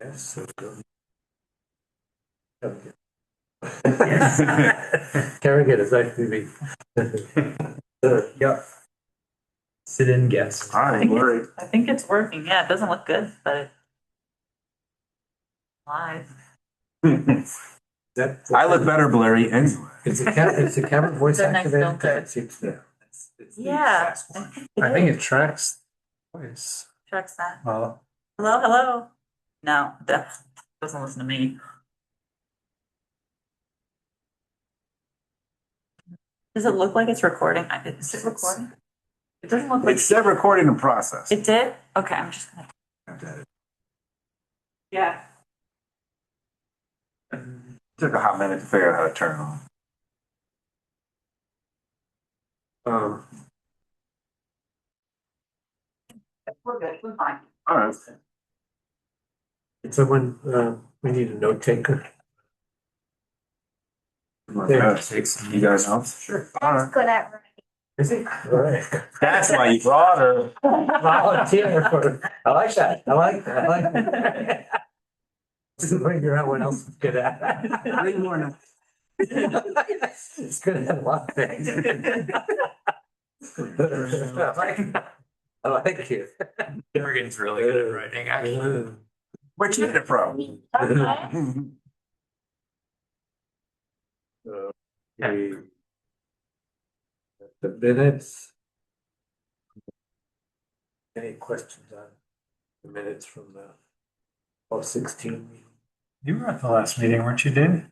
Yes, so good. Kerrigan, it's nice to meet you. Yep. Sit in guest. I think it's working. Yeah, it doesn't look good, but it's live. I look better blurry anyway. It's a camera voice It's a nice activated. filter. It seems to- it's the Yeah. fast one. I think it tracks voice. Tracks that. Well, Hello. No, that doesn't listen to me. Does it look like it's recording? Is it recording? It doesn't look like It's still recording in process. it did. Okay, I'm just gonna. Yeah. Took a hot minute to figure out how to turn it on. We're good. We're fine. All right. Someone, we need a note taker. Yeah. You guys know? Sure. All right. Good at writing. Is it? All right. That's why you brought her. Volunteer for, I like that. I like that. Figure out what else is good at. Three more now. It's good at a lot of things. I like you. Kerrigan's really good at writing, actually. Where'd you get it from? The minutes. Any questions on the minutes from the 16 meeting? You were at the last meeting, weren't you, Dave?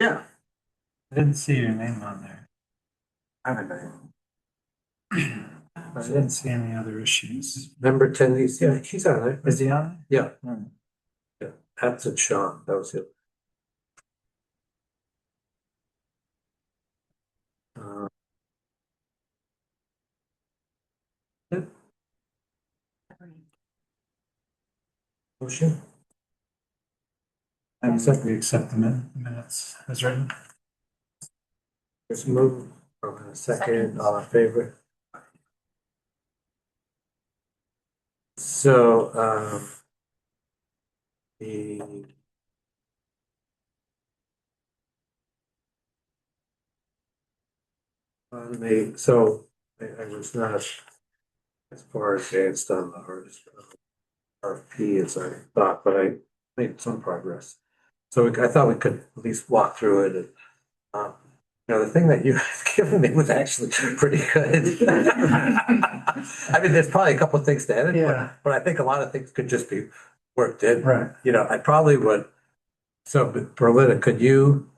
Yeah. I didn't see your name on there. I have a name. I didn't see any other issues. Member attendees, yeah, he's on it. Is he on? Yeah. Hmm. Yeah, absent Shawn, that was it. Yeah. Motion, And we accept the minutes as written. let's move from a second, all in favor. So, the so I was not as far advanced on the RFP as I thought, but I made some progress. So I thought we could at least walk through it and, the thing that you have given me was actually pretty good. I mean, there's probably a couple of things to edit, Yeah. but I think a lot of things could just be worked in. Right. I probably would. So Berlinda, could you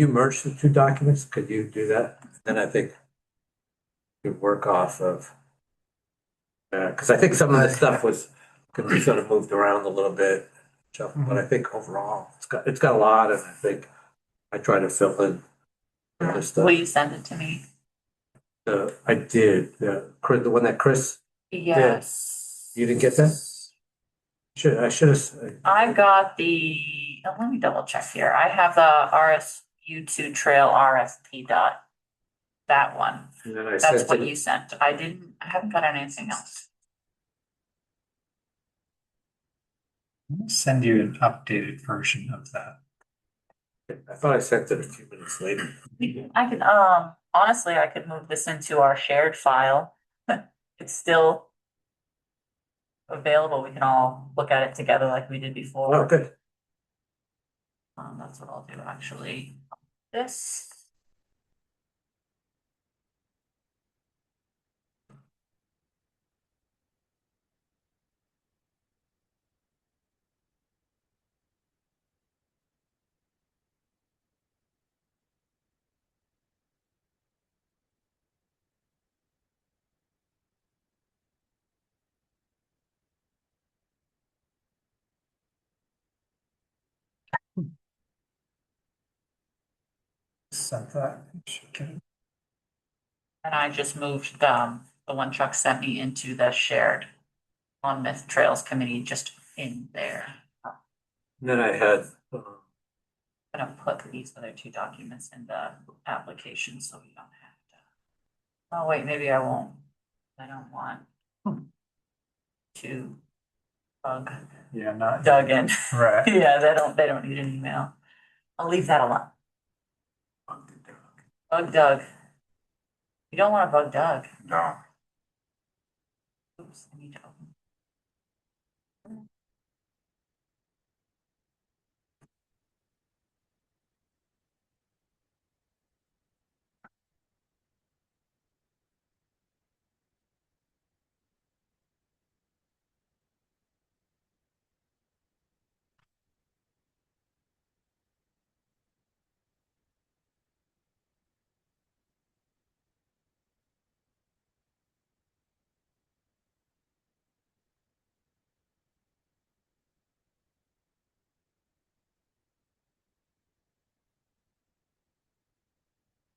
merge the two documents? Could you do that? Then I think you work off of, because I think some of the stuff could be sort of moved around a little bit. But I think overall, it's got a lot, and I think I try to fill in the other stuff. Will you send it to me? I did, the one that Chris, Yes. you didn't get that? I should have. I've got let me double check here. I have the RSU2 trail RFP dot, that one. And then I That's sent what it, you sent. I haven't got anything else. Let me send you an updated version of that. I thought I sent it a few minutes later. I can, honestly, I could move this into our shared file. It's still available. We can all look at it together like we did Oh, before. good. That's what I'll do, actually. This. Sent that. Should get it. And I just moved the one Chuck sent me into the shared Monmouth Trails Committee, just in there. I'm And then I had, gonna put these other two documents in the application so you don't have to. Oh, wait, maybe I won't. I don't want to Bug Yeah, not, Doug in. right. Yeah, they don't need an email. I'll leave that alone. Bug Doug. You don't want to bug Doug. No. Oops, I need to open.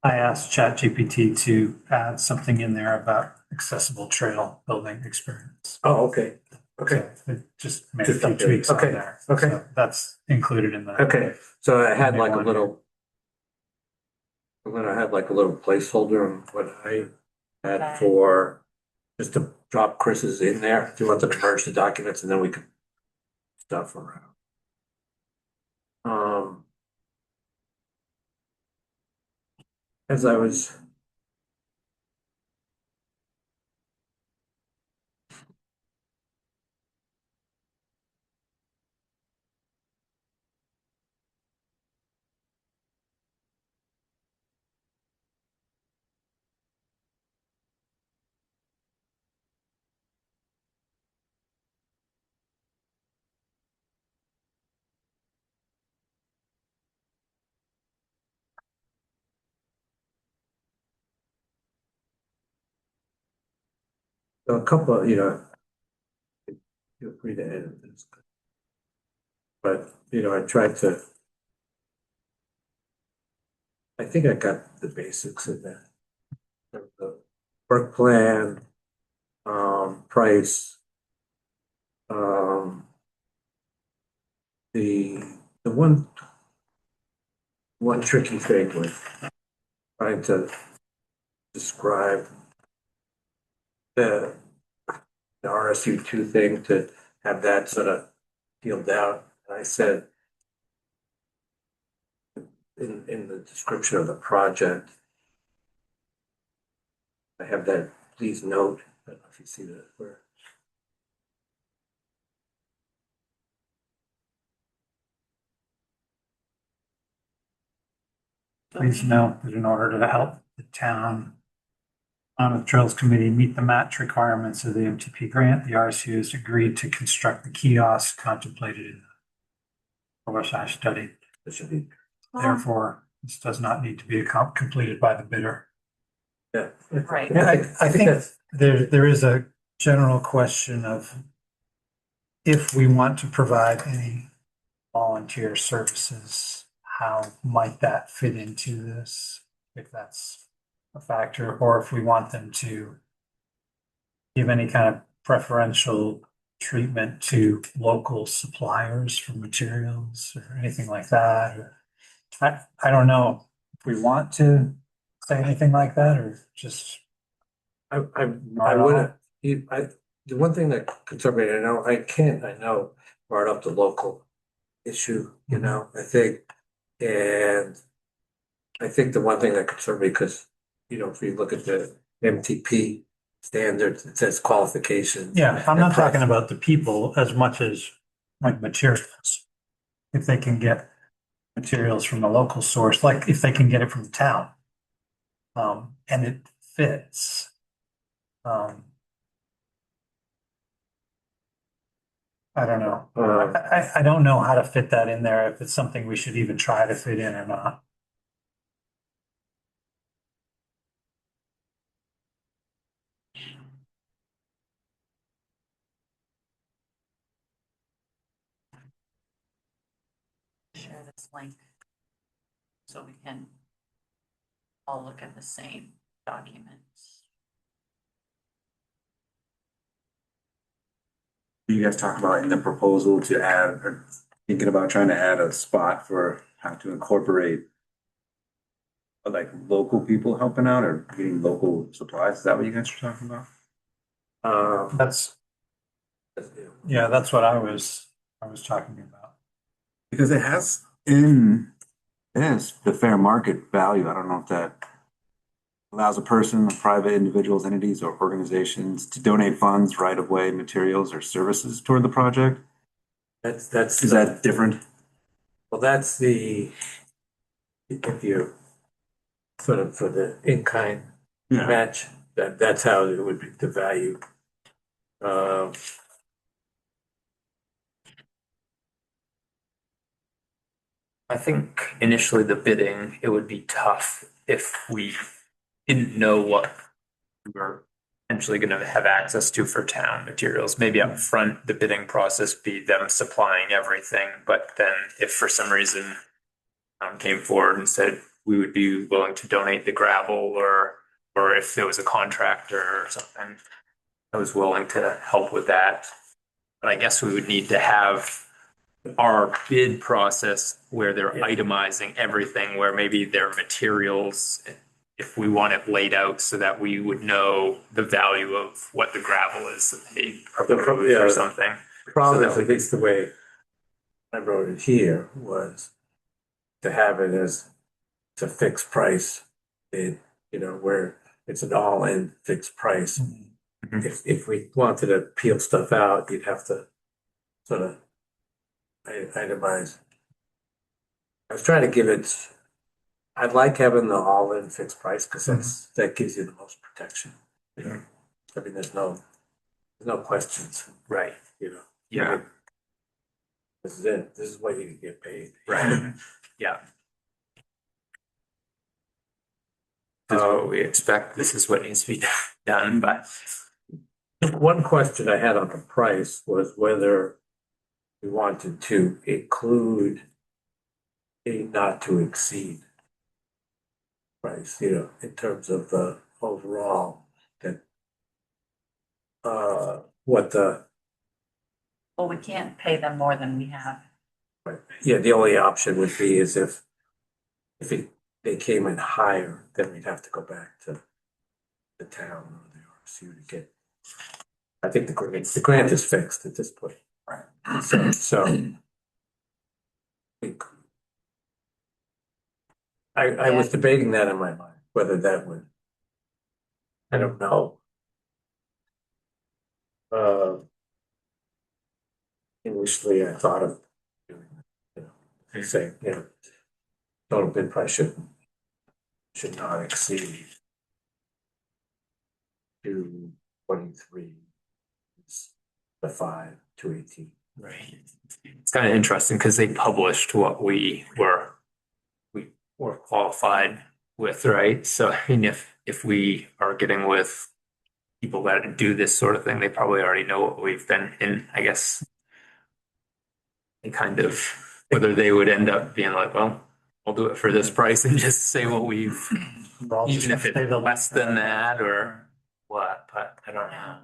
I asked ChatGPT to add something in there about accessible trail building experience. Oh, okay, okay, So it just made a Just few updated. tweaks on Okay, there. okay. So that's included in the. okay. So I had like a Maybe one little, and then I had like a little placeholder on what I had Okay. for, just to drop Chris's in there. Do you want them to merge the documents and then we can stuff around? Um, as I was. A couple, feel free to edit this. But, I tried to, I think I got the basics in there. The work plan, price, um, the, the one tricky thing with trying to describe the, the RSU2 thing, to have that sort of peeled out. And I said, in the description of the project, I have that, please note, I don't know if you see that, where, Please note that in order to help the town Monmouth Trails Committee meet the match requirements of the MTP grant, the RSU has agreed to construct the kiosk contemplated in the OSI study. it should be, Therefore, this does not need to be completed by the bidder. yeah. Right. Yeah, I think that's, there is a general question of if we want to provide any volunteer services, how might that fit into this? If that's a factor, or if we want them to give any kind of preferential treatment to local suppliers for materials or anything like that. Or I don't know if we want to say anything like that or just. I would, the one thing that concerned me, I know brought up the local issue, I think, and I think the one thing that concerned me, because, if you look at the MTP standards, it says qualifications. Yeah, I'm not and talking about the people as much as like materials. If they can get materials from a local source, like if they can get it from town. And it fits. I don't know. I don't know how to fit that in there, if it's something we should even try to fit in or not. Share this link so we can all look at the same documents. You guys talk about in the proposal to add, or thinking about trying to add a spot for how to incorporate like local people helping out or getting local supplies. Is that what you guys are talking about? Um, That's Yeah, that's what I was talking about. Because it has the fair market value. I don't know if that allows a person, private individuals, entities, or organizations to donate funds, right of way, materials, or services toward the project. That's. Is that different? Well, that's if you sort of for the in-kind match, that's how it would be the value. Um, I think initially the bidding, it would be tough if we didn't know what we were potentially going to have access to for town materials. Maybe up front, the bidding process be them supplying everything, but then if for some reason came forward and said we would be willing to donate the gravel or if there was a contractor or something that was willing to help with that. But I guess we would need to have our bid process where they're itemizing everything, where maybe their materials, if we want it laid out so that we would know the value of what the gravel is that they propose or something. Problem So is, that at least the way I wrote it here was to have it as it's a fixed price. Where it's an all-in fixed price. Mhm. If we wanted to peel stuff out, you'd have to sort of itemize. I was trying to give it, I'd like having the all-in fixed price because that gives you the most protection. I mean, there's no questions, Right. I mean, this is it. This is what you get paid. Right. Yeah. This is what we expect. This is what needs to be done, but One question I had on the price was whether we wanted to include a not to exceed price, in terms of the overall that what Well, we can't pay them more than we have. the only option would be is they came in higher, then we'd have to go back to the town or the RSU to get. I think the grant is fixed at this point. Right. So I was debating that in my mind, whether that would, I don't know. Initially I thought of doing, saying, total bid price should not exceed 223, the 218. right. It's kind of interesting because they published what we were qualified with, right? So I mean, if we are getting with people that do this sort of thing, they probably already know what we've been in, I guess. They kind of, whether they would end up being like, well, I'll do it for this price and just say what we've, even if it's less than that or what, but I don't know.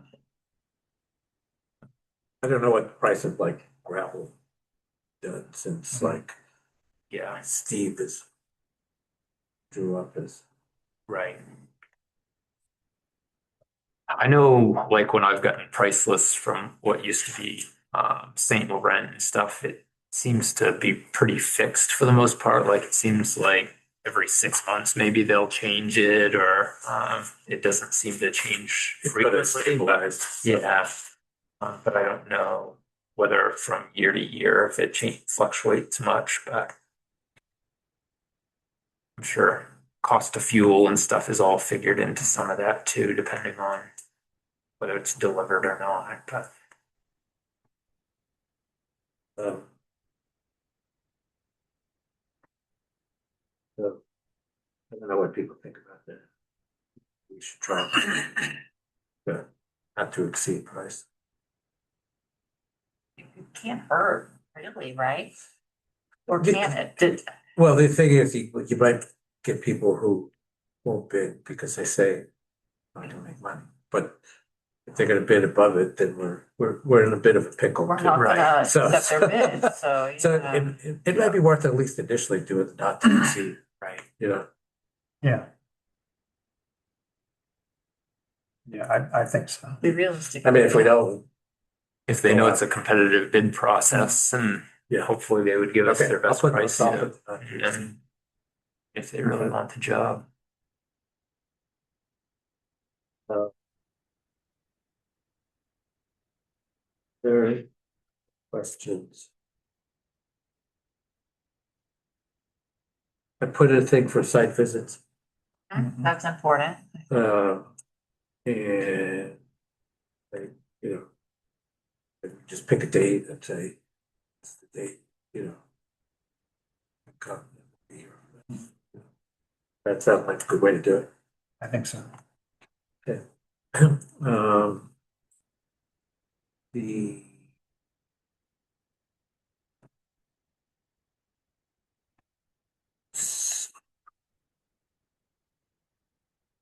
I don't know what the price of like gravel done since like Yeah, Steve is drew up his. right. I know, like when I've gotten price lists from what used to be St. Laurent and stuff, it seems to be pretty fixed for the most part. Like it seems like every 6 months maybe they'll change it, or it doesn't seem to change frequently. But yeah, but I don't know whether from year to year if it fluctuates much. But I'm sure cost of fuel and stuff is all figured into some of that too, depending on whether it's delivered or not, but Um, so I don't know what people think about that. We should try the not to exceed price. It can't hurt, really, right? Or can it? Well, the thing is, you might get people who won't bid because they say, I don't make money. But if they're gonna bid above it, then we're in a bit of a pickle. We're too. not gonna So- accept their bid, so, So yeah. it might be worth at least initially doing the not to exceed, right. Yeah. Yeah, I think so. Be realistic. I mean, if we don't, if they know it's a competitive bid process and Yeah. hopefully they would give us Okay, their I'll best put price. I'll Yeah. put that here. And if they really want the job. There are questions. I put a thing for site visits, That's important. and like, you know, just pick a date and say, it's the date, you know. Come. That sounds like a good way to do it. I think so. The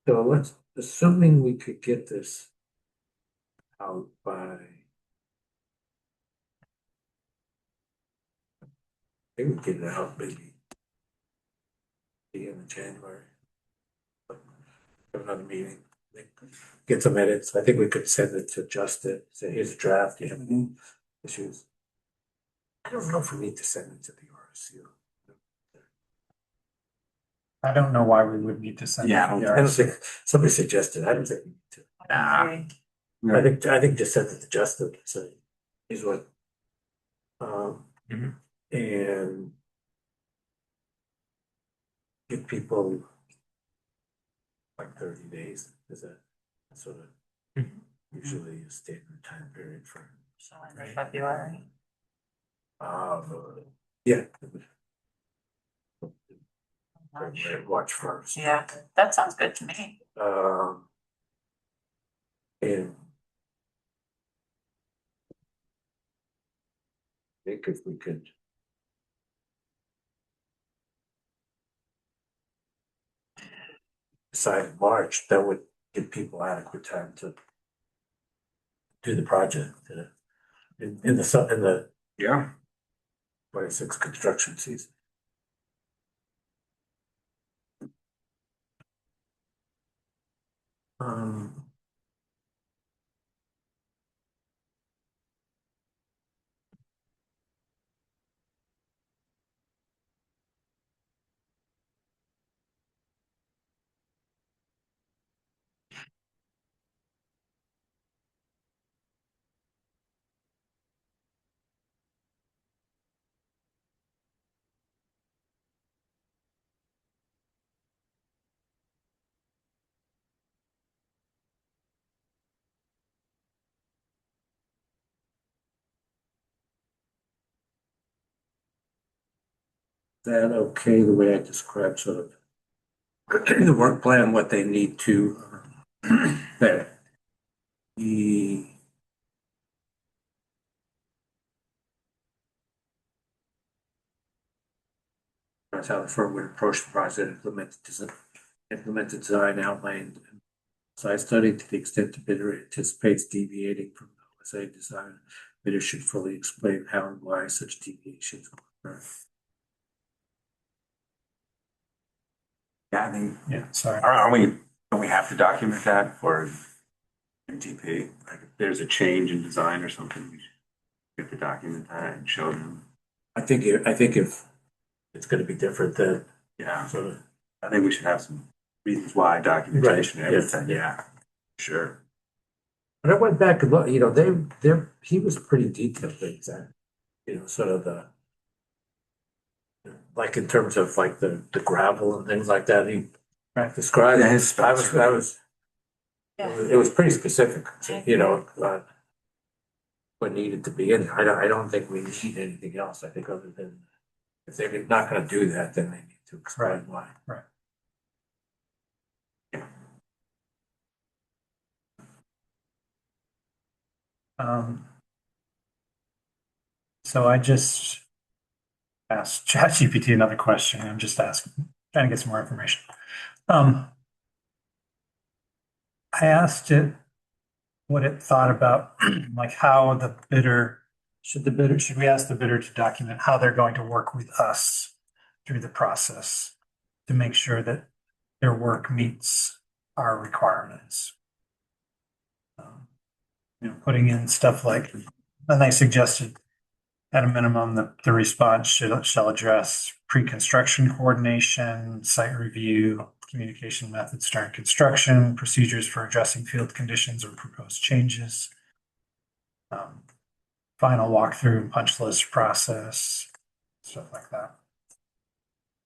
so let's, assuming we could get this out by maybe we get it out maybe the end of January. Have another meeting, get some edits. I think we could send it to Justin, say, here's a draft, do you have any issues? I don't know if we need to send it to the RSU. I don't know why we would need to send. Yeah, it to the I don't RSC. think, somebody suggested, I don't think we need to. Nah. I think just send it to Justin, say, here's what. Mhm. And give people like 30 days, is that sort of Mhm. usually a standard time period for, So in February. yeah. March. March 1st. Yeah, that sounds good to me. And I think if we could decide in March, that would give people adequate time to do the project in the Yeah. 26 construction season. Um, that okay, the way I described sort of the work plan, what they need to, that the that's how the firm would approach the project, implement the design outlined in site study to the extent the bidder anticipates deviating from the OSA design. Bidder should fully explain how and why such deviations will occur. Yeah, I think, Yeah, sorry. don't we have to document that for MTP? Like if there's a change in design or something, we should get to document that and show them. I think if it's gonna be different than Yeah, sort of, I think we should have some reasons why, documentation and Right, everything, yeah, sure. but I went back and looked, you know, he was pretty detailed things that, you know, sort of the like in terms of like the gravel and things like that, he described. Yeah, his I specs was, Yeah. it was pretty specific, you know, what needed to be in there. I don't think we need anything else. I think other than if they're not gonna do that, then they need to explain why. Right. So I just asked ChatGPT another question. I'm just asking, trying to get some more information. I asked it what it thought about like how the bidder, should we ask the bidder to document how they're going to work with us through the process to make sure that their work meets our requirements? You know, putting in stuff like And they suggested at a minimum, the response shall address pre-construction coordination, site review, communication methods during construction, procedures for addressing field conditions or proposed changes. Final walkthrough, punch list process, stuff like that.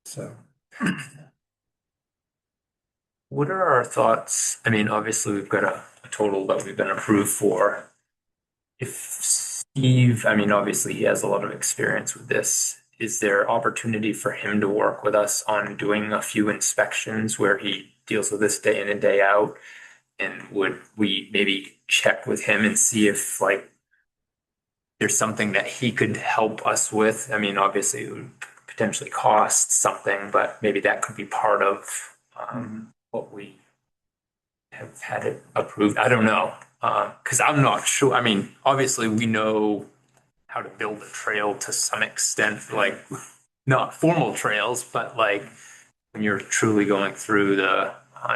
So, What are our thoughts? I mean, obviously, we've got a total that we've been approved for. If Steve, I mean, obviously, he has a lot of experience with this. Is there opportunity for him to work with us on doing a few inspections where he deals with this day in and day out? And would we maybe check with him and see if like there's something that he could help us with? I mean, obviously, it would potentially cost something, but maybe that could be part of what we have had it approved. I don't know. Because I'm not sure. I mean, obviously, we know how to build a trail to some extent, like not formal trails, but like when you're truly going through the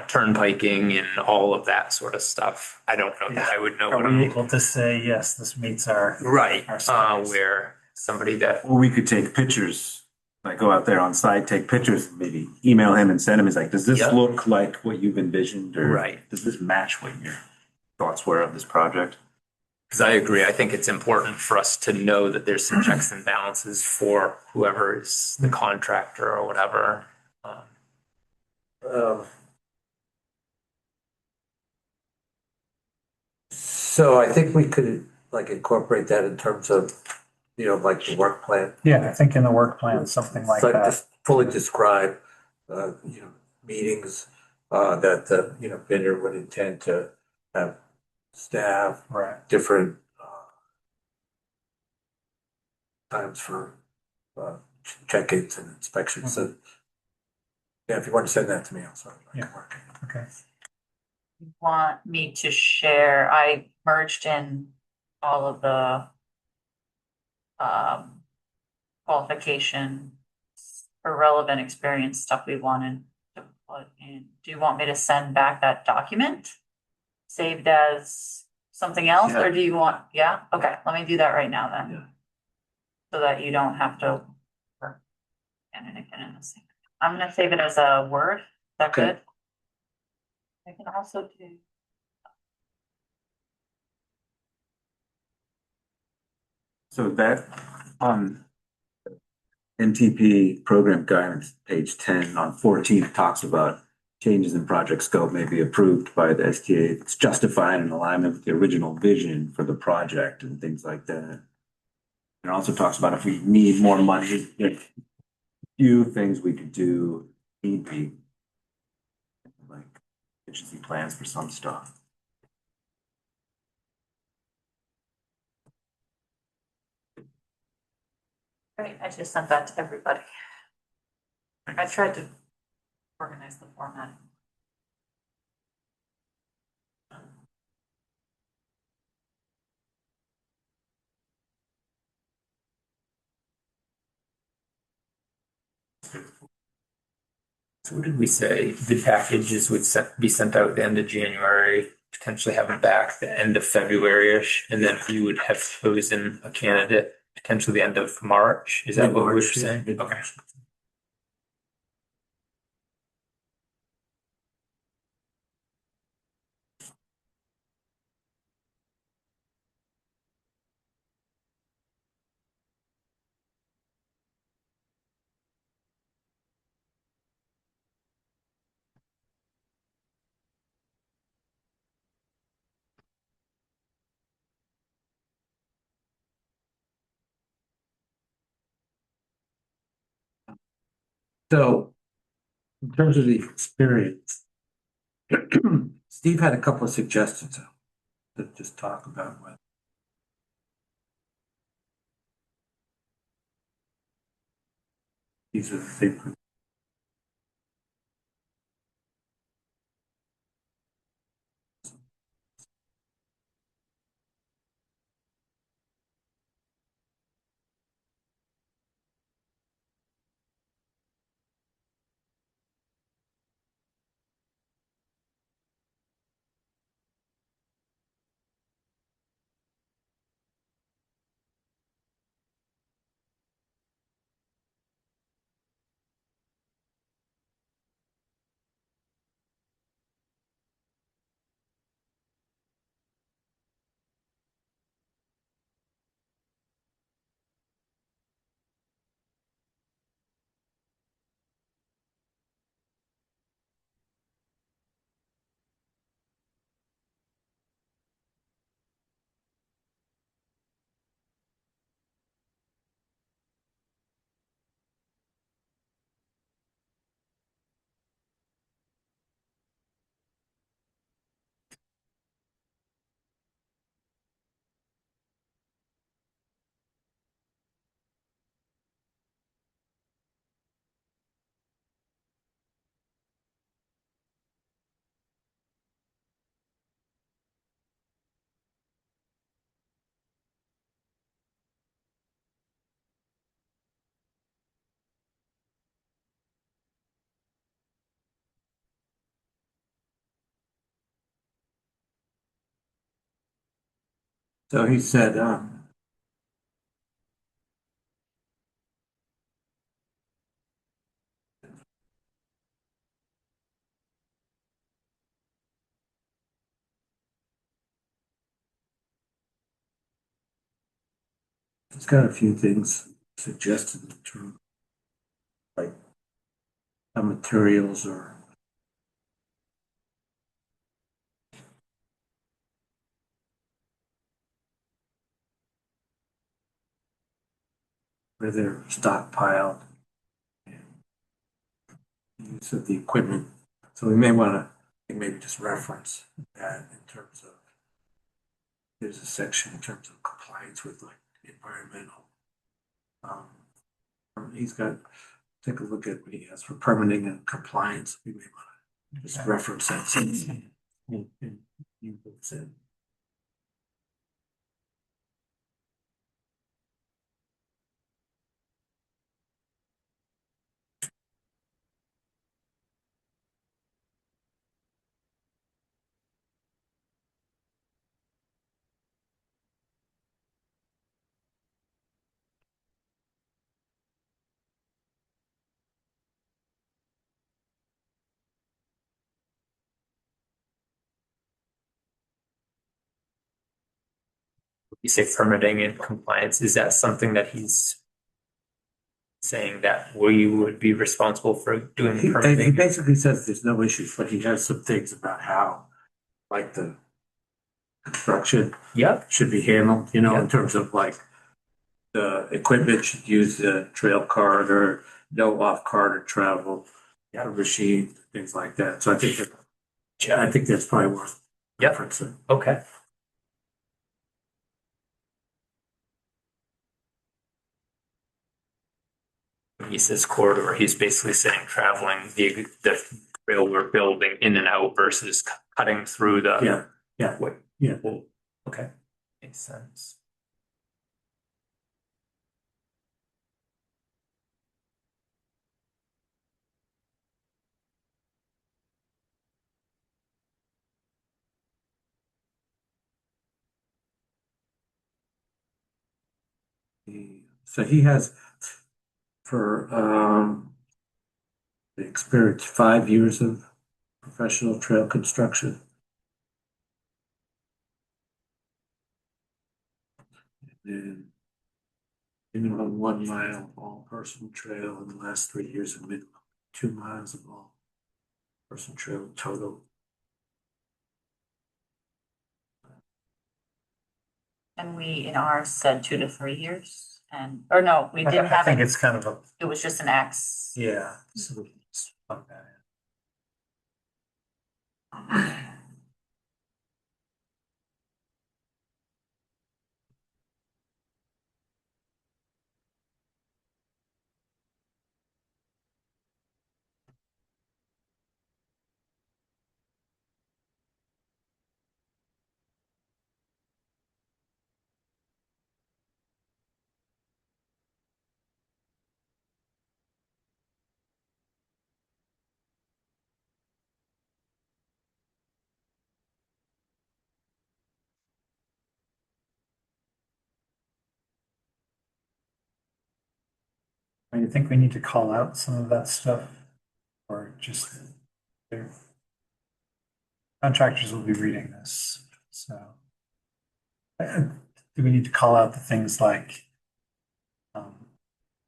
turnpiking and all of that sort of stuff. I don't know that I would know what are we I'm able to say, yes, this meets our, right. Our specs. Where somebody that Or we could take pictures, like go out there on site, take pictures, maybe email him and send him. He's like, does this Yep. look like what you've envisioned? Or Right. does this match what your thoughts were of this project? because I agree. I think it's important for us to know that there's some checks and balances for whoever is the contractor or whatever. Um, So I think we could like incorporate that in terms of, like the work plan. yeah, I think in the work plan, something like So that. just fully describe, meetings, that the, vendor would intend to have staff, Right. different, times for, check-ins and inspections. So, yeah, if you want to send that to me, I'll start. Yeah. Okay. You want me to share, I merged in all of the qualification or relevant experience stuff we wanted to put in. Do you want me to send back that document? Saved as something else, or do you want, yeah? Okay, let me do that right now then. Yeah. So that you don't have to. And again, in the same. I'm gonna save it as a Word, is that Okay. good? I can also do. So that NTP program guidance, page 10 on 14, it talks about changes in project scope may be approved by the STA. It's justified in alignment with the original vision for the project and things like that. It also talks about if we need more money, if few things we could do, need be like contingency plans for some stuff. Great, I just sent that to everybody. I tried to organize the format. So what did we say? The packages would be sent out at the end of January, potentially have it back the end of February-ish, and then we would have chosen a candidate potentially the end of March. Is that what we were Mid-March, yeah, saying? Okay. mid-March. So in terms of the experience, Steve had a couple of suggestions to just talk about with. These are the things. So he said, he's got a few things suggested in terms like materials or where they're stockpiled, use of the equipment. So we may want to maybe just reference that in terms of, there's a section in terms of compliance with like environmental. He's got, take a look at what he has for permitting and compliance. We may want to just reference that. And You say permitting and compliance, is that something that he's saying that we would be responsible for doing he permitting? basically says there's no issues, but he has some things about how, like the construction Yep, should be handled, you know, in Yeah. terms of like the equipment should use the trail corridor, no off corridor travel, machine, things like that. So I think that's probably worth Yep. referencing. okay. When he says corridor, he's basically saying traveling the trail we're building in and out versus cutting through the. Yeah, Wait, yeah. well, okay, makes sense. So he has for the experience 5 years of professional trail construction. And minimum 1 mile of all personal trail in the last 3 years and minimum 2 miles of all personal trail total. And we in ours said 2 to 3 years and, or no, we didn't I have think it. it's kind of a, It was just an X. yeah. So we can just plug that in. You think we need to call out some of that stuff? Or just, their contractors will be reading this, so. Do we need to call out the things like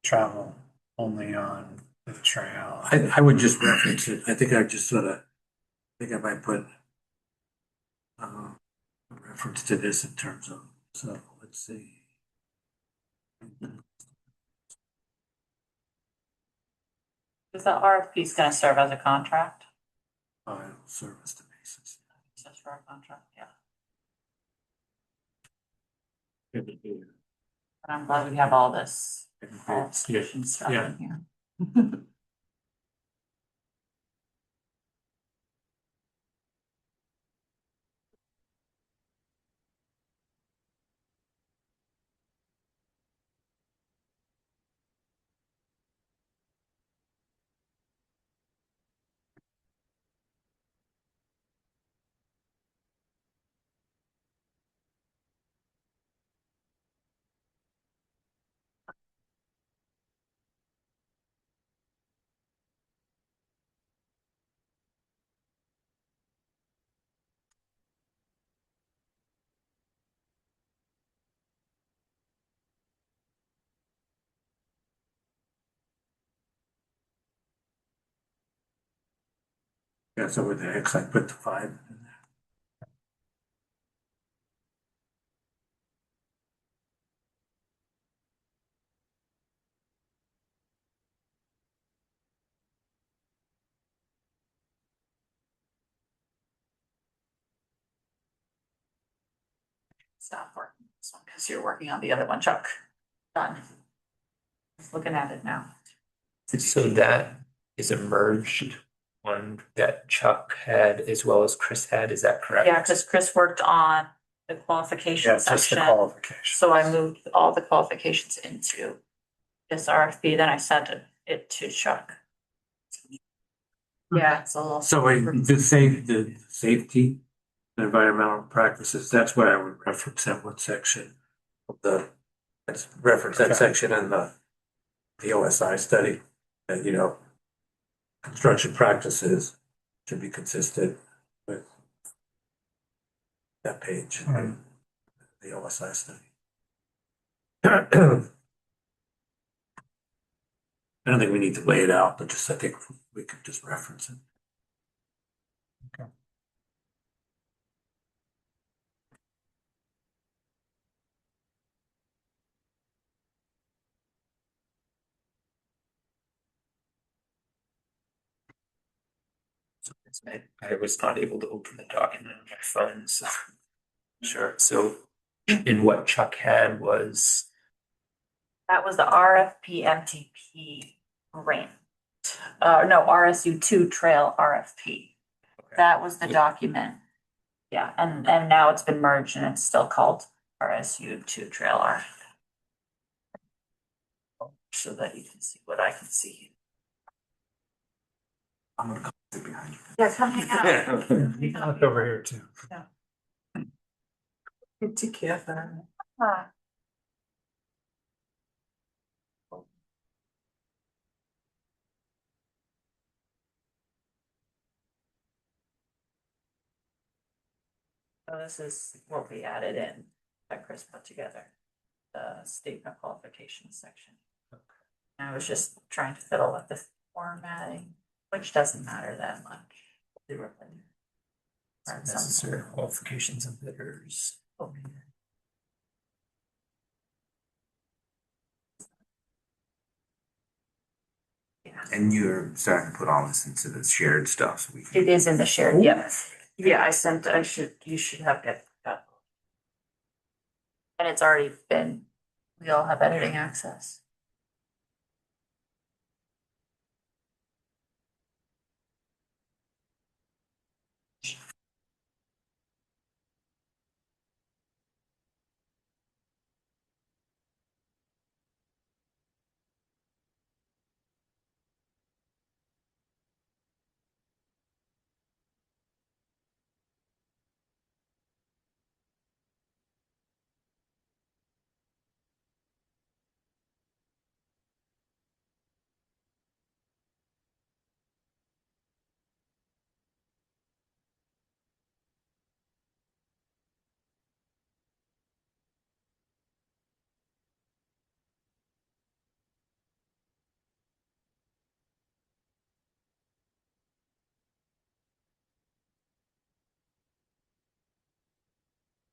travel only on the trail? I would just reference it. I think I just sort of, I think I might put a reference to this in terms of, so let's see. Is the RFP is gonna serve as a contract? Service to basis. It says for a contract, yeah. Yeah. And I'm glad we have all this qualification stuff Yeah. in here. Yeah, so with the X, I put the 5 in there. Stop working this one because you're working on the other one, Chuck. Done. Just looking at it now. So that is a merged one that Chuck had as well as Chris had, is that correct? Yeah, because Chris worked on the qualification Yeah, just the section. qualification. So I moved all the qualifications into this RFP, then I sent it to Chuck. Yeah, it's a little. So the safety, the environmental practices, that's what I would reference that one section of let's reference that Okay. section in the OSI study. And, construction practices should be consistent with that page in the OSI study. I don't think we need to lay it out, but I think we could just reference it. I was not able to open the document on my phone, so. Sure, so in what Chuck had was, That was the RFP MTP grant. No, RSU2 trail RFP. That was the document. Yeah, and now it's been merged and it's still called RSU2 trail RFP. So that you can see what I can see. I'm gonna come sit behind you. Yeah, come hang out. You can look over here too. Good together. Ah. So this is what we added in that Chris put together, the statement qualifications section. And I was just trying to fiddle with the formatting, which doesn't matter that much. They were like- or some- necessary qualifications and bidders. Yeah. And you're starting to put all this into the shared stuff, so we can. It is in the shared, yes. Yeah, you should have it. And it's already been, we all have editing access.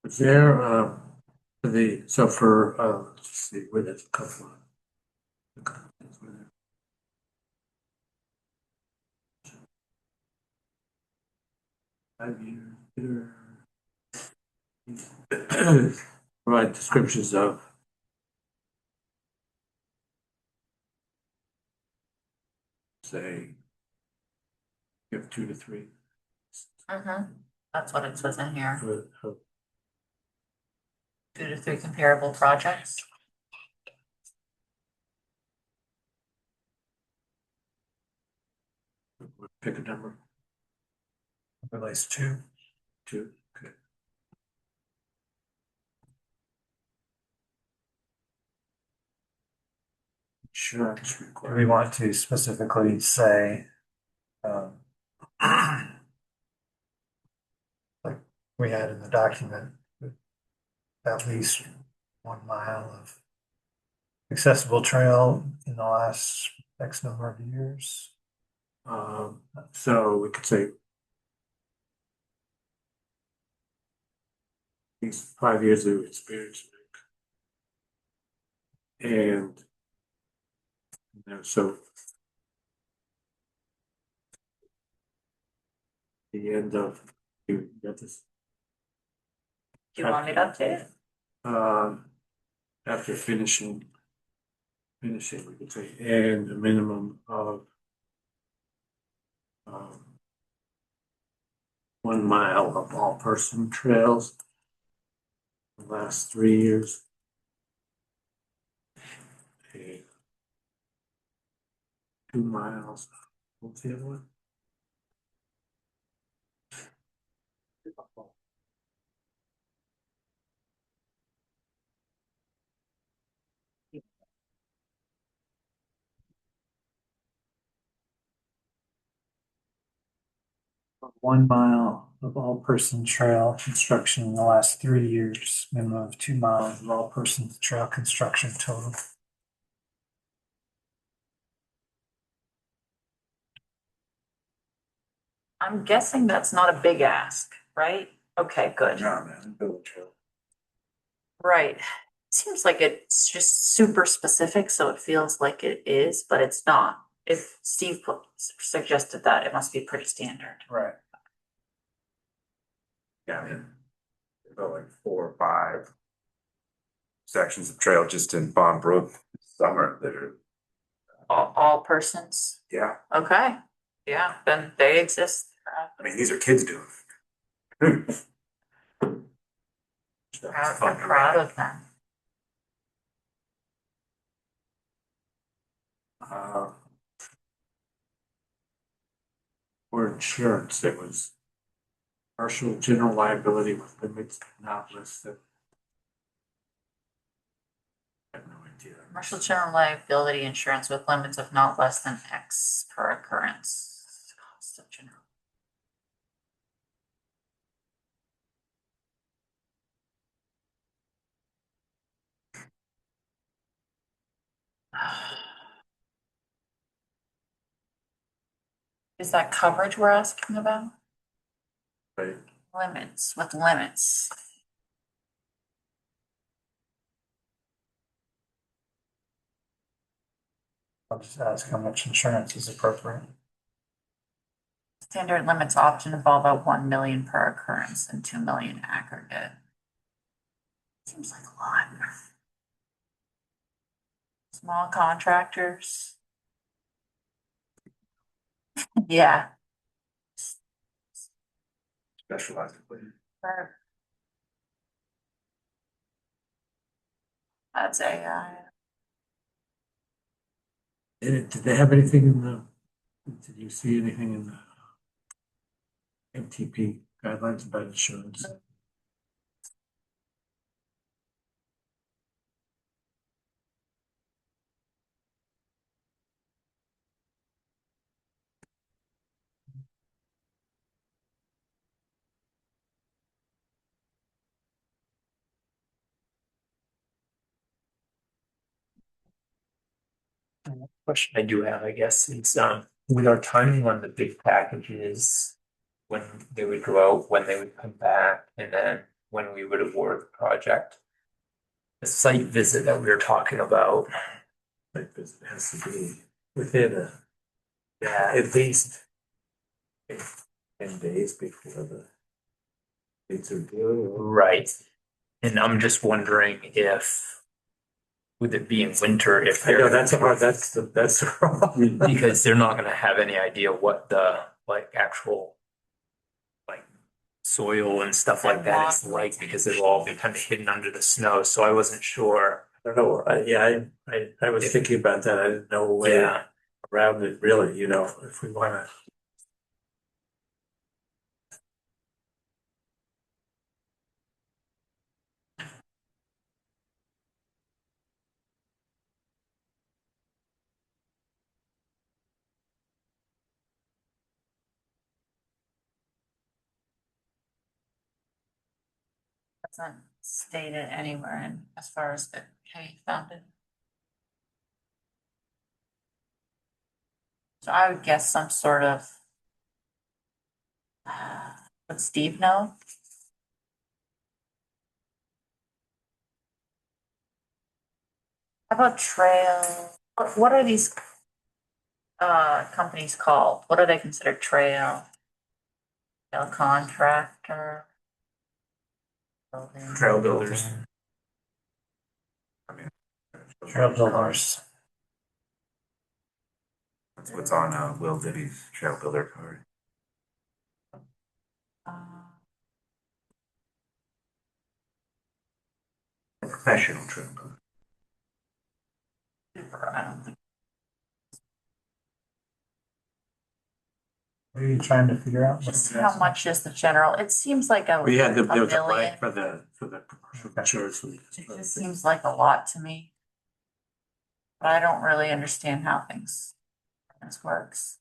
Was there, let's see, where does it come from? Provide descriptions of. Say. You have 2 to 3. That's what it says in here, For- 2 to 3 comparable projects. Pick a number. At least 2. 2, okay. Insurance Do we requirement. want to specifically say, like we had in the document, at least 1 mile of accessible trail in the last X number of years? So we could say He's 5 years of experience. And so the end of, you got this, Do you want me to update it? after finishing, we could say, and a minimum of 1 mile of all person trails the last 3 years. And 2 miles. What's the other one? One mile of all-person trail construction in the last 3 years, minimum of 2 miles of all-person trail construction total. I'm guessing that's not a big ask, right? Okay, good. No, man, build a trail. Right. Seems like it's just super specific, so it feels like it is, but it's not. If Steve suggested that, it must be pretty standard. Right. Yeah, I mean, about like 4 or 5 sections of trail just in Bond Brook summer that are, All persons? yeah, Okay, yeah, then they exist. I mean, these are kids doing it. I'm proud of them. Uh, For insurance, it was partial general liability with limits not listed. I have no idea. Commercial general liability insurance with limits of not less than X per occurrence. Cost of general. Is that coverage we're asking about? Right. Limits, with limits. I'll just ask how much insurance is appropriate. Standard limits often involve about 1 million per occurrence and 2 million aggregate. Seems like a lot. Small contractors. Yeah. Specialized equipment. That's AI. Did they have anything in the, did you see anything in the MTP guidelines about insurance? Question I do have, I guess, is with our timing on the big packages, when they would go out, when they would come back, and then when we would award the project. The site visit that we were talking about, Like, this has to be within yeah, at least 10 days before the dates are due. right. And I'm just wondering if, with it being winter, if I know, they're, that's a hard, that's the problem. because they're not gonna have any idea what the, like, actual, like, soil and stuff like that is like, because it'll all be kind of hidden under the snow, so I wasn't sure. I don't know, I was thinking about that, I didn't know a way Yeah, around it really, if we wanna. Doesn't state it anywhere in as far as the, how you found it. So I would guess some sort of. Would Steve know? How about trail? What are these companies called? What are they considered? Trail contractor? Building. Trail builders. Trail builders. That's what's on Will Diddy's trail builder card. Uh, Professional trail builder. I don't think. What are you trying to figure out? Just how much is the general? It seems like a We had, there was a million. blank for the commercial Okay. insurance. It just seems like a lot to me. But I don't really understand how this works.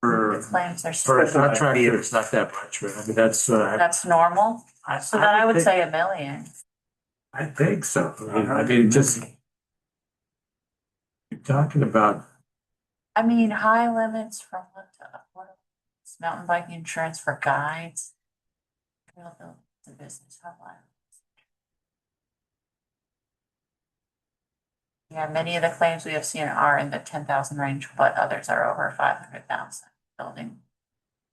For, The claims are. for a contractor, it's not that much, right? I mean, That's normal. So then I would think- say a million. I think so. I mean, just. You're talking about, I mean, high limits from what to what? Mountain biking insurance for guides. Trail building, the business hotline. Yeah, many of the claims we have seen are in the 10,000 range, but others are over 500,000. Building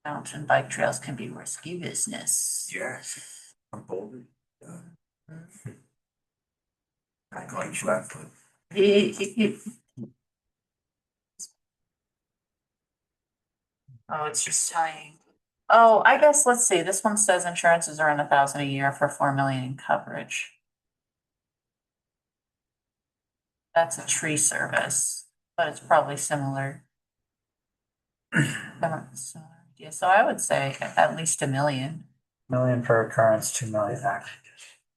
mountain bike trails can be risky business. Yes. I'm bolded. Mhm. I call you flatfoot. Oh, it's just tying. Oh, I guess, let's see, this one says insurances are in 1,000 a year for 4 million in coverage. That's a tree service, but it's probably similar. Yeah, so I would say at least a million. Million per occurrence, 2 million active.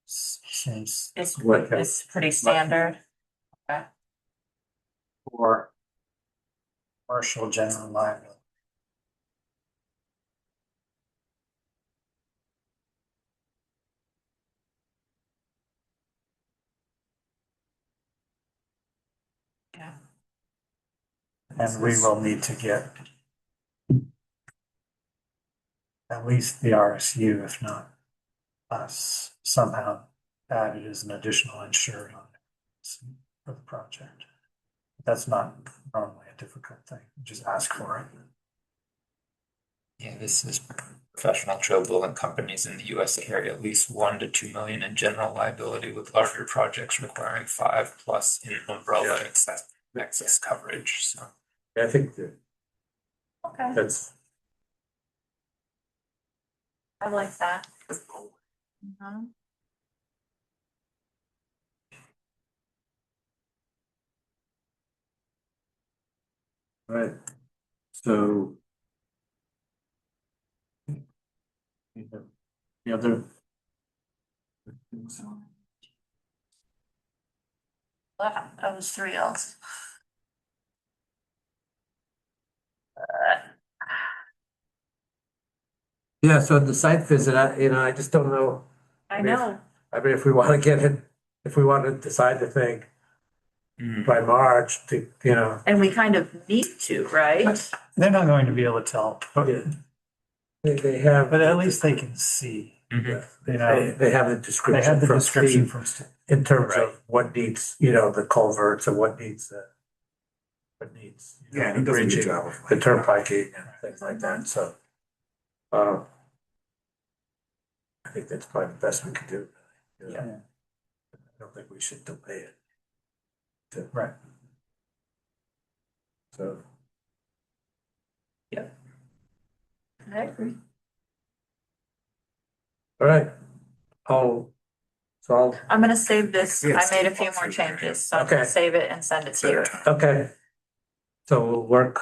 Seems It's, What? it's pretty standard. Okay. for commercial general liability. Yeah. And we will need to get at least the RSU, if not us, somehow added as an additional insured on it for the project. That's not normally a difficult thing, just ask for it. Yeah, this is professional trail building companies in the US carry at least 1 to 2 million in general liability, with larger projects requiring 5+ in umbrella excess coverage, so. I think that Okay, that's, I like that. Mhm. right. So. The other. Wow, that was 3 L's. Yeah, so the site visit, I just don't know. I know. I mean, if we want to get it, if we want to decide the thing by March to. And we kind of need to, right? They're not going to be able to tell, but They have. at least they can see, you know, They have the they description have the from description Steve from Steve. in terms Right. of what needs, the culverts and what needs. Yeah, he the does a good bridging, job of. the turnpiking and things like that, so. I think that's probably the best we could do. Yeah. I don't think we should delay it. Right. So, I agree. all right. So I'm gonna save this. Yeah, I made a Steve few wants more to- changes, so I'm gonna Okay. save it and send it to you. okay. So we'll work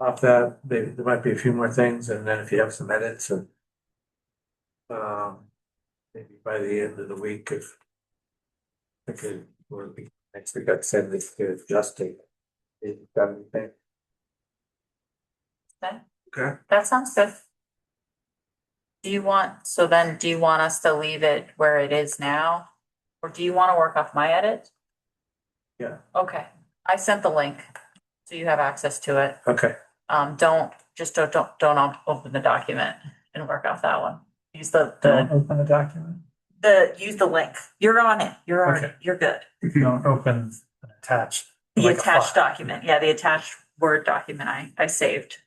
off that. There might be a few more things, and then if you have some edits and maybe by the end of the week, if or next week, I'd send this to Justin. If you've got anything. Okay. That sounds good. Do you want us to leave it where it is now? Or do you want to work off my edit? Yeah. Okay, I sent the link, so you have access to it. Okay, Don't open the document and work off that one. Use Don't open the document. use the link. You're on it. Okay. You're good. Don't open an attached. The like a attached file. document, yeah, the attached Word document I saved.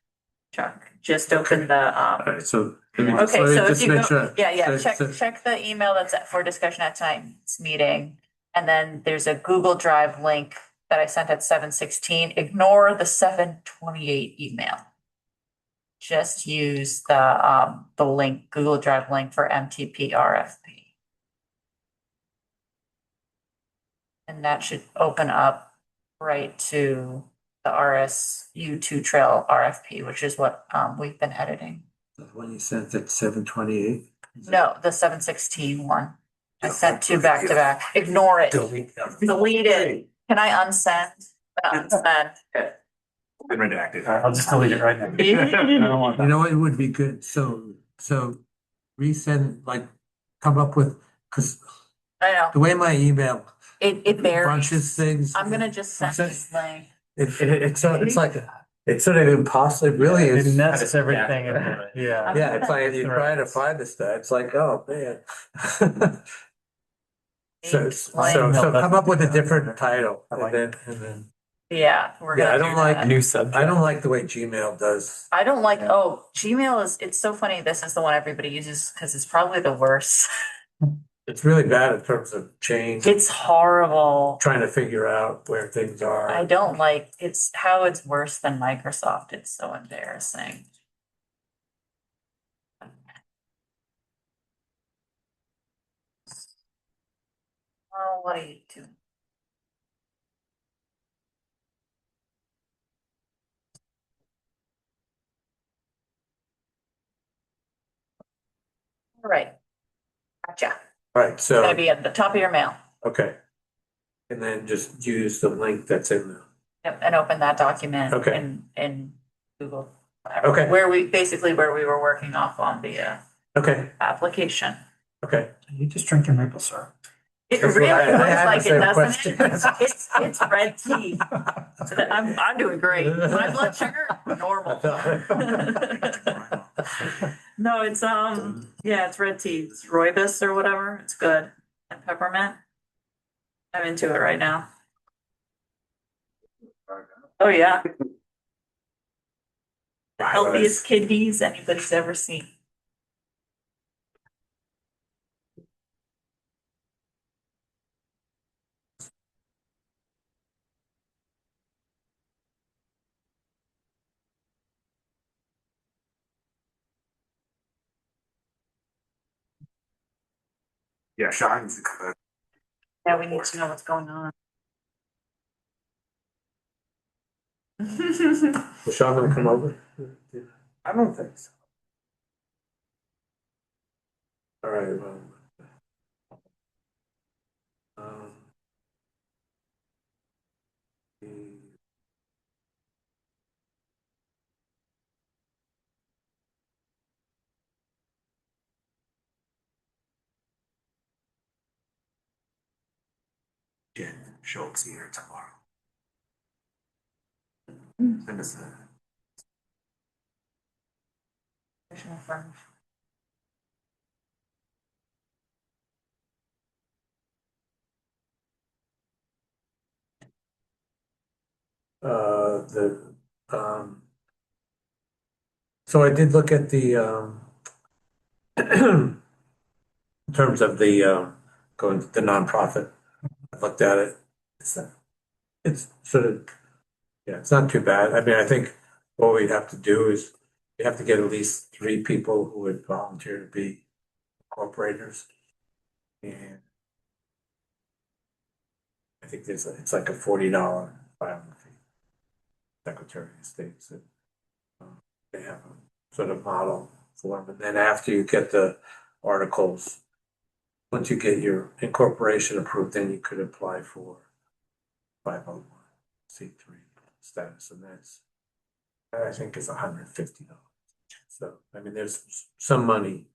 Chuck, just open the, Alright, so. let me just- okay, let me so if just you make go, sure. yeah, So- check the email that's for discussion at tonight's meeting. And then there's a Google Drive link that I sent at 7:16. Ignore the 7:28 email. Just use the link, Google Drive link for MTP RFP. And that should open up right to the RSU2 Trail RFP, which is what we've been editing. The one you sent at 7:28? No, the 7:16 one. I sent two back to back. Ignore it. Delete them. Delete it. Can I unsend? Unsend. Been redacted. I'll just delete it right now. I don't want You that. know what, it would be good, so resend, like, come up with, because I know, the way my email it bunches varies. things. I'm gonna just send this link. It's like, it's sort of impossible, it really It is. nests everything. Yeah. Yeah, it's like, you're trying to find this stuff, it's like, oh, man. So come up with a different title, and then, Yeah, we're Yeah, gonna I do don't like that. New subject. I don't like the way Gmail does. I don't like, Gmail it's so funny. This is the one everybody uses because it's probably the worst. It's really bad in terms of change, It's horrible. trying to figure out where things are. I don't like, it's how it's worse than Microsoft. It's so embarrassing. Oh, what are you doing? All right. Gotcha. All right, It's gonna so, be at the top of your mail. okay. And then just use the link that's in the, Yep, and open that document Okay. in Google. Whatever, Okay. where we were working off on the okay, application. okay. You just drink your maple syrup. It That's what really I looks had the like it, same doesn't it? question. It's red tea. I'm doing great. My blood sugar, normal. No, it's yeah, it's red tea. It's rooibos or whatever. It's good. And peppermint. I'm into it right now. Oh, yeah. The healthiest kidneys anybody's ever seen. Yeah, Shawn. Yeah, we need to know what's going on. Was Shawn gonna come over? I don't think so. All right, well. Um, Jen Schultz here tomorrow. Send us a. the, so I did look at the, in terms of the, going to the nonprofit, I looked at it. It's sort of, yeah, it's not too bad. I mean, I think what we'd have to do is we have to get at least 3 people who would volunteer to be incorporators. And I think it's like a $40 filing fee. Secretary of State said they have a sort of model for them. And then after you get the articles, once you get your incorporation approved, then you could apply for 501c3 status, and that's, I think, is $150. So, I mean, there's some money,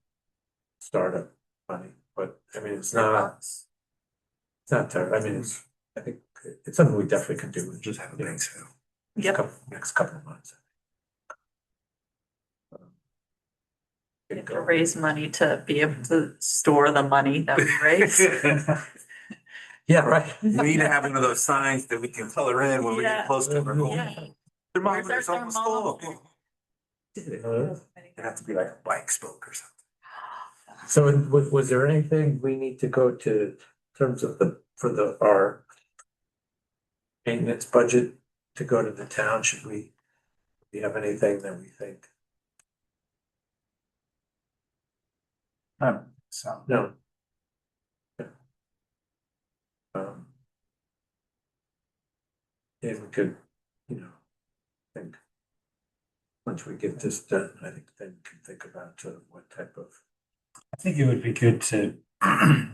startup money, but I mean, it's not terrible. I mean, I think it's something we definitely can do. Just have a you know, bank sale. Yep. next couple of months. We have to raise money to be able to store the money that we raise. Yeah, right. We need to have one of those signs that we can color in when we Yeah. get close to our goal. Yeah. Thermometer's Where's our almost full. thermometer? It'd have to be like a bike spoke or something. So was there anything we need to go to in terms of our maintenance budget to go to the town? Should we have anything that we think? So, No. Um, yeah, we could, think, once we get this done, I think then we can think about what type of, I think it would be good to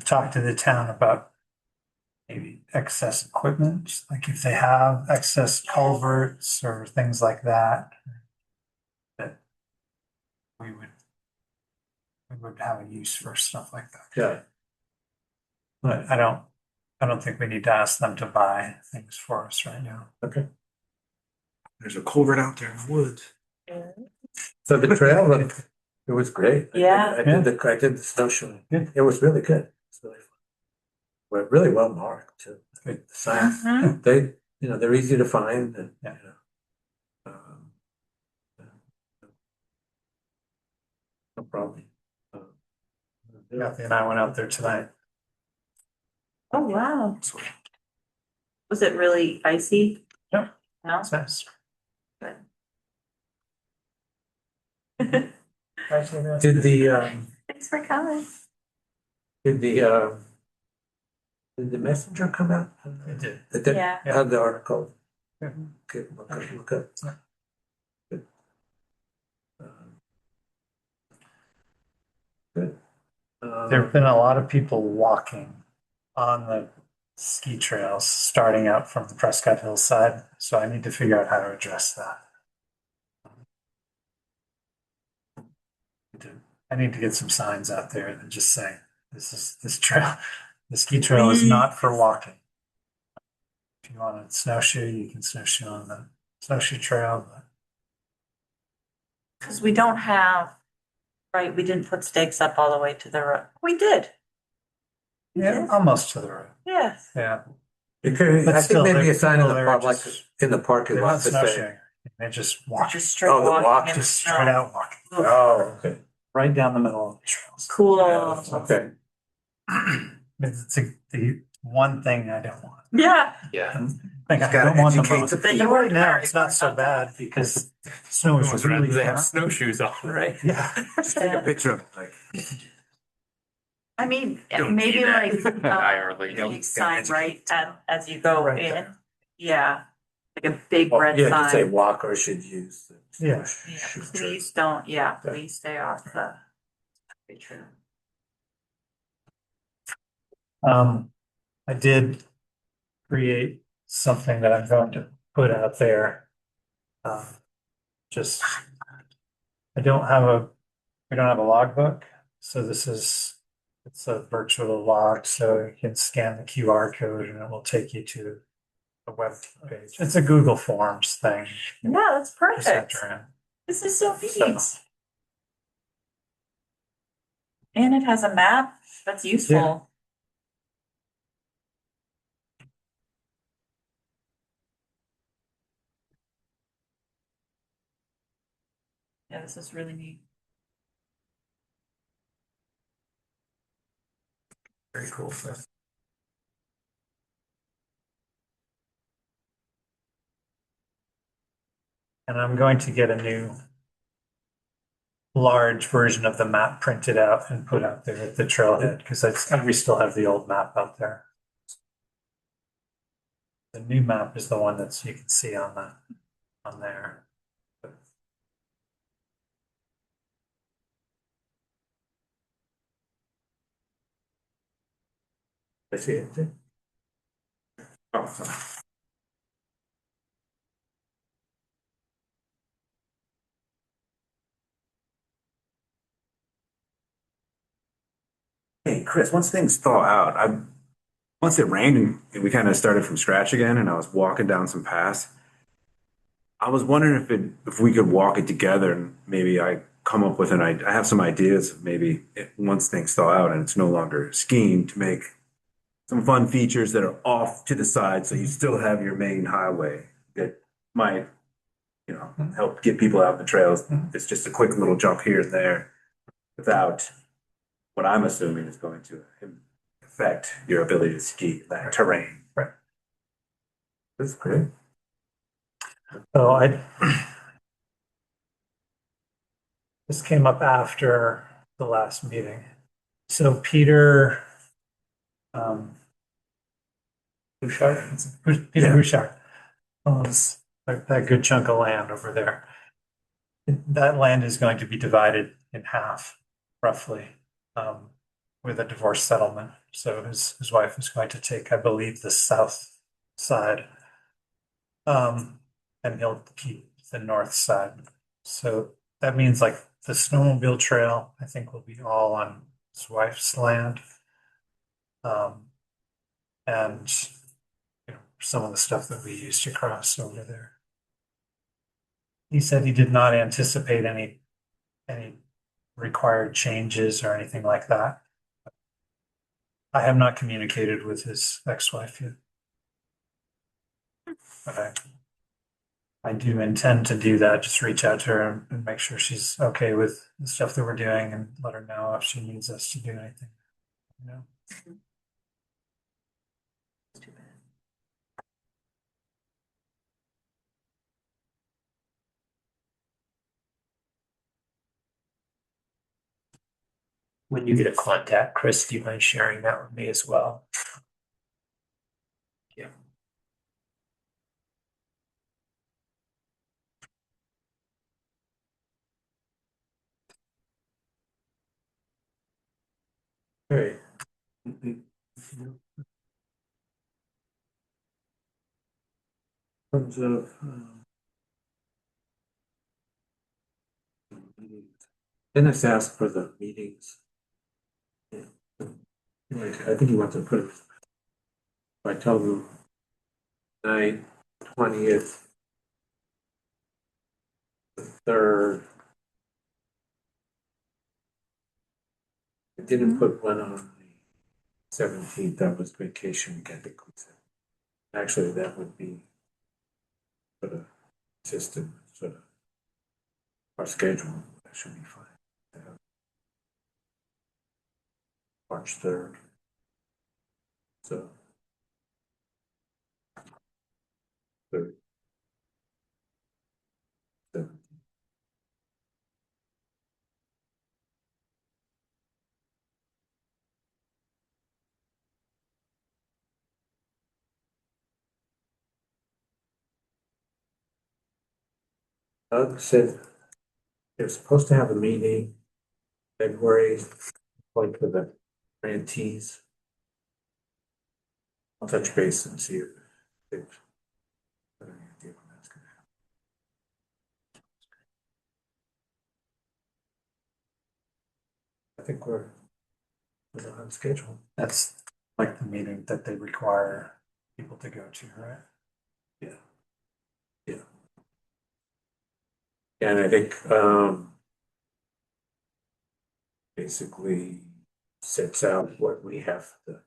talk to the town about maybe excess equipment, like if they have excess culverts or things like that. That we would have a use for stuff like that. yeah, But I don't think we need to ask them to buy things for us right now. okay. There's a culvert out there in the woods. So the trail, it was great. Yeah. I did the snowshoeing. Good. It was really good. It's really fun. Well, really well marked too. The signs, Mhm. they're easy to find and, Yeah. um, no problem. Kathy and I went out there tonight. Oh, wow. Was it really icy? Yep. No? It's nice. Good. Did Thanks for coming. did the messenger come out? It did. It did? Yeah. Had the article? Yeah. Okay, look up. Good. Good. There have been a lot of people walking on the ski trails starting out from the Prescott hillside, so I need to figure out how to address that. I need to get some signs out there that just say, this trail, the ski trail is not for walking. If you want to snowshoe, you can snowshoe on the snowshoe trail, but Because we don't have, right, we didn't put stakes up all the way to the road. We did. We yeah, did. almost to the road. Yes. Yeah. It could, But I still, think maybe there a sign in people the there park, like just- in the parking They're lot not to say. snowshoeing. They just walk, Just straight Oh, the walking. walk, in the just snow. straight out walking, Oh, okay. right down the middle of the trails. Cool. Okay. It's the one thing I don't want. Yeah. Yeah. Like, I Just gotta don't want the educate most. the But And you right worked now, very it's not so hard on that. bad because snow is Rather really they have far. snowshoes on, right? Yeah. Just take a picture of it, like. I mean, Don't maybe do that. like, IRL, yeah, we big gotta sign, educate right, them. as you go Right in. there. Yeah. Like a big Well, red yeah, to say sign. walkers should use the. Yeah. Yeah, please don't, please stay off the. trail. I did create something that I'm going to put out there. Just, we don't have a logbook, so it's a virtual log, so you can scan the QR code and it will take you to a web page. It's a Google Forms thing. Yeah, that's Just perfect. enter in. This is so So- neat. And it has a map that's useful. Yeah, this is really neat. Very cool. And I'm going to get a new large version of the map printed out and put out there at the trailhead, because we still have the old map out there. The new map is the one that's you can see on there. I see it. Oh, hey, Chris, once things thaw out, once it rained and we kind of started from scratch again, and I was walking down some paths. I was wondering if we could walk it together, and maybe I come up with I have some ideas of maybe once things thaw out and it's no longer a scheme to make some fun features that are off to the side, so you still have your main highway that might, help get people out on the trails. It's just a quick little jump here and there without what I'm assuming is going to affect your ability to ski that terrain. Right. That's great. So this came up after the last meeting. So Peter, Bouchard? Peter Yeah. Bouchard owns that good chunk of land over there. That land is going to be divided in half, roughly, with a divorce settlement. So his wife is going to take, I believe, the south side. And he'll keep the north side. So that means like the snowmobile trail, I think, will be all on his wife's land. And some of the stuff that we used to cross over there. He said he did not anticipate any required changes or anything like that. I have not communicated with his ex-wife yet. But I do intend to do that, just reach out to her and make sure she's okay with the stuff that we're doing and let her know if she needs us to do anything. You know? When you get a contact, Chris, do you mind sharing that with me as well? Yeah. Great. In terms of, Dennis asked for the meetings. Like, I think he wants to put it, I tell you, 20th, the 3rd. I didn't put one on the 17th, that was vacation week, I think we said. Actually, that would be sort of consistent, sort of our schedule, that should be fine. March 3rd. So. 3rd. 17th. Doug said they're supposed to have a meeting February, like for the grantees. I'll touch base and see if they've got any idea when that's gonna happen. I think we're on schedule. That's like the meeting that they require people to go to, right? Yeah. Yeah. And I think, basically sets out what we have to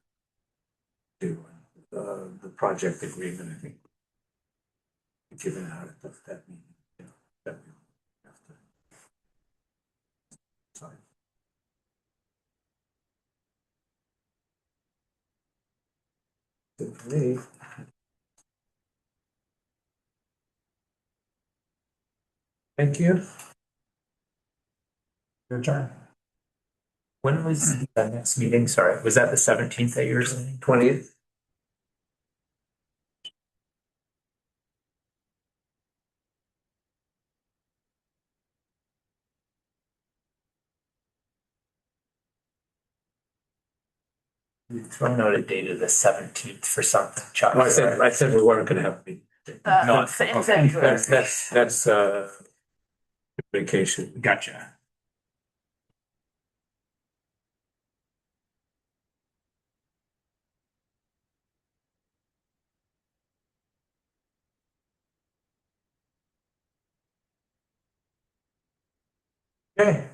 do. The project agreement, I think, given out at that meeting, that we have to sign. Good for me. Thank you. Your turn. When was the next meeting? Sorry, was that the 17th that you were saying? 20th. You've thrown out a date of the 17th for something, Chuck. Oh, I said we weren't gonna have a meeting. Not- In February. That's vacation. Gotcha. Okay,